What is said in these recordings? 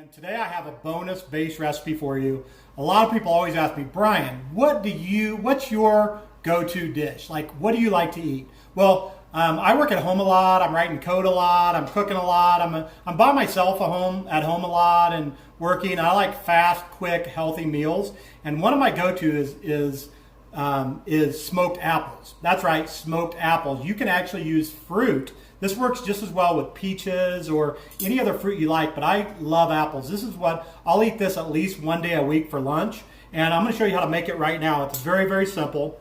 And today I have a bonus base recipe for you. A lot of people always ask me, Brian, what's your go-to dish? Like, what do you like to eat? Well, I work at home a lot. I'm writing code a lot. I'm cooking a lot. I'm by myself at home a lot and working. I like fast, quick, healthy meals. And one of my go-to is smoked apples. That's right, smoked apples. You can actually use fruit. This works just as well with peaches or any other fruit you like, but I love apples. I'll eat this at least one day a week for lunch, and I'm going to show you how to make it right now. It's very, very simple.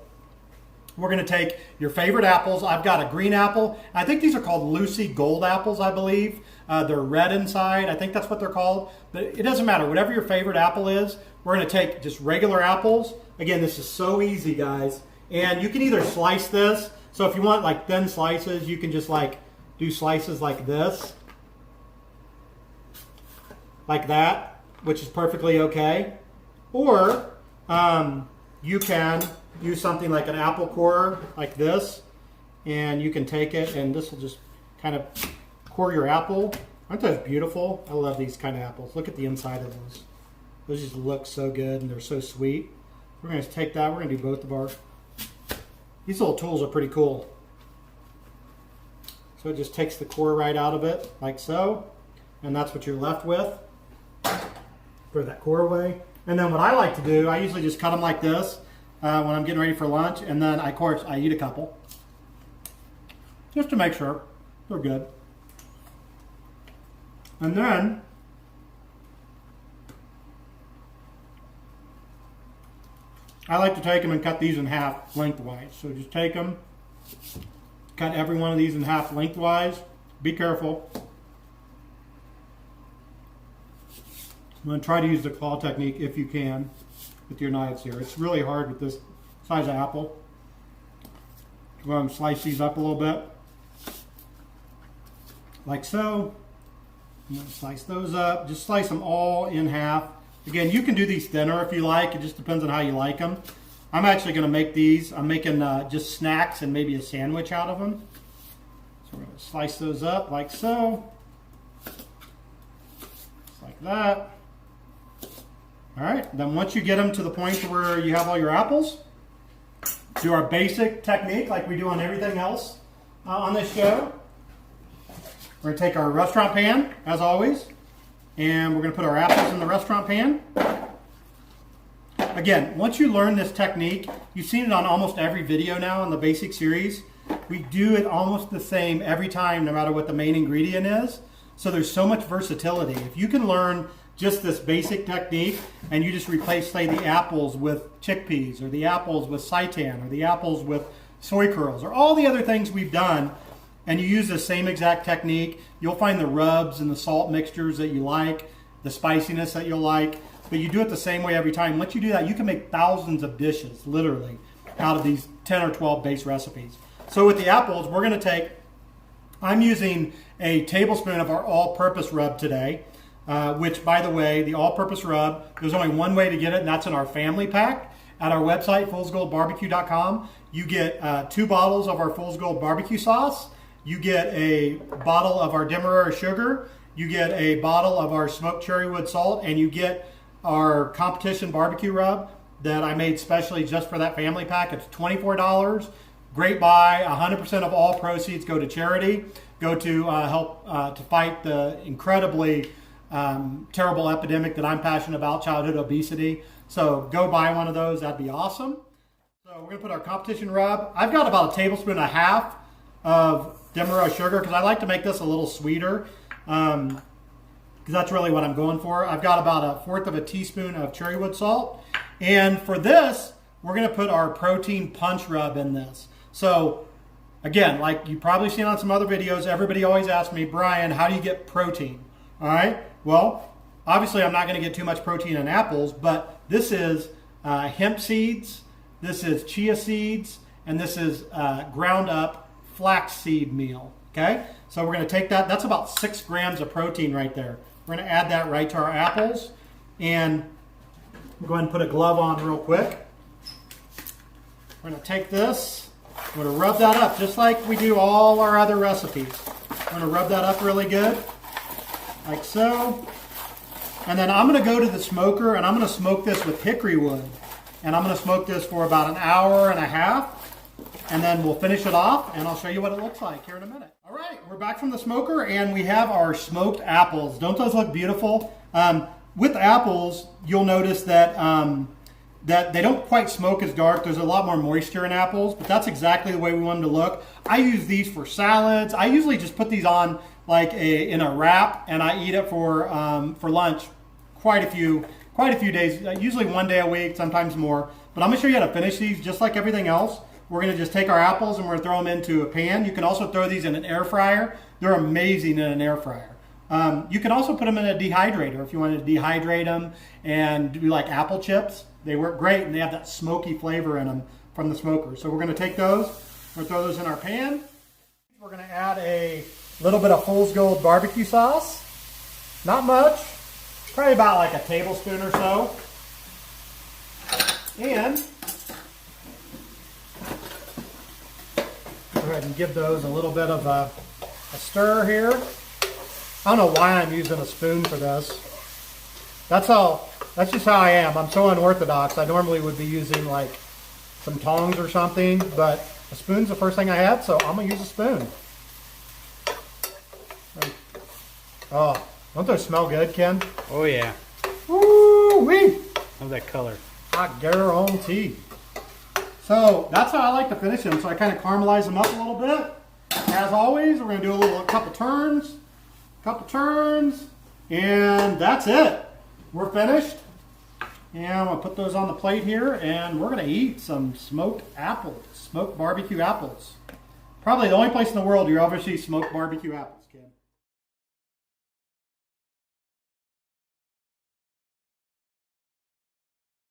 We're going to take your favorite apples. I've got a green apple. I think these are called Lucy Gold apples, I believe. They're red inside. I think that's what they're called, but it doesn't matter. Whatever your favorite apple is, we're going to take just regular apples. Again, this is so easy, guys. And you can either slice this. So if you want like thin slices, you can just like do slices like this, like that, which is perfectly okay. Or you can use something like an apple core like this, and you can take it, and this will just kind of core your apple. Aren't those beautiful? I love these kind of apples. Look at the inside of those. Those just look so good, and they're so sweet. We're going to take that. We're going to do both of our... These little tools are pretty cool. So it just takes the core right out of it, like so. And that's what you're left with. Throw that core away. And then what I like to do, I usually just cut them like this when I'm getting ready for lunch. And then, of course, I eat a couple. Just to make sure they're good. And then I like to take them and cut these in half lengthwise. So just take them, cut every one of these in half lengthwise. Be careful. I'm going to try to use the claw technique if you can with your knives here. It's really hard with this size of apple. Go ahead and slice these up a little bit. Like so. I'm going to slice those up. Just slice them all in half. Again, you can do these thinner if you like. It just depends on how you like them. I'm actually going to make these. I'm making just snacks and maybe a sandwich out of them. So we're going to slice those up like so. Just like that. All right. Then once you get them to the point where you have all your apples, do our basic technique like we do on everything else on this show. We're going to take our restaurant pan, as always. And we're going to put our apples in the restaurant pan. Again, once you learn this technique, you've seen it on almost every video now in the basic series. We do it almost the same every time, no matter what the main ingredient is. So there's so much versatility. If you can learn just this basic technique and you just replace, say, the apples with chickpeas, or the apples with seitan, or the apples with soy curls, or all the other things we've done, and you use the same exact technique, you'll find the rubs and the salt mixtures that you like, the spiciness that you'll like, but you do it the same way every time. Once you do that, you can make thousands of dishes, literally, out of these 10 or 12 base recipes. So with the apples, we're going to take, I'm using a tablespoon of our all-purpose rub today, which, by the way, the all-purpose rub, there's only one way to get it, and that's in our family pack. At our website, foolsgoldbarbecue.com, you get 2 bottles of our Fool's Gold barbecue sauce. You get a bottle of our Demerara sugar, you get a bottle of our smoked cherry wood salt, and you get our competition barbecue rub that I made specially just for that family pack. It's $24. Great buy. 100% of all proceeds go to charity, go to help to fight the incredibly terrible epidemic that I'm passionate about, childhood obesity. So go buy one of those. That'd be awesome. So we're going to put our competition rub. I've got about a tablespoon and a half of Demerara sugar, because I like to make this a little sweeter, because that's really what I'm going for. I've got about 1/4 of a teaspoon of cherrywood salt, and for this, we're going to put our protein punch rub in this. So, again, like you've probably seen on some other videos, everybody always asks me, Brian, how do you get protein? All right, well, obviously I'm not going to get too much protein in apples, but this is hemp seeds, this is chia seeds, and this is ground up flaxseed meal. Okay, so we're going to take that. That's about 6 grams of protein right there. We're going to add that right to our apples, and go ahead and put a glove on real quick. We're going to take this. We're going to rub that up just like we do all our other recipes. We're going to rub that up really good, like so. And then I'm going to go to the smoker and I'm going to smoke this with hickory wood. And I'm going to smoke this for about an hour and a half. And then we'll finish it off and I'll show you what it looks like here in a minute. All right, we're back from the smoker and we have our smoked apples. Don't those look beautiful? With apples, you'll notice that that they don't quite smoke as dark. There's a lot more moisture in apples, but that's exactly the way we want them to look. I use these for salads. I usually just put these on like in a wrap, and I eat it for lunch quite a few days, usually one day a week, sometimes more. But I'm gonna show you how to finish these just like everything else. We're gonna just take our apples and we're gonna throw them into a pan. You can also throw these in an air fryer. They're amazing in an air fryer. You can also put them in a dehydrator if you want to dehydrate them and do like apple chips. They work great and they have that smoky flavor in them from the smoker. So we're going to take those, we're going to throw those in our pan. We're going to add a little bit of Fool's Gold barbecue sauce. Not much, probably about like a tablespoon or so. And go ahead and give those a little bit of a stir here. I don't know why I'm using a spoon for this. That's just how I am. I'm so unorthodox. I normally would be using like some tongs or something, but a spoon's the first thing I had, so I'm gonna use a spoon. Oh, don't those smell good, Ken? Oh yeah. Woo-wee! Love that color. I guarantee. So that's how I like to finish them. So I kind of caramelize them up a little bit. As always, we're gonna do a couple turns, and that's it. We're finished. And I'm gonna put those on the plate here, and we're gonna eat some smoked apples, smoked barbecue apples. Probably the only place in the world you ever see smoked barbecue apples, kid.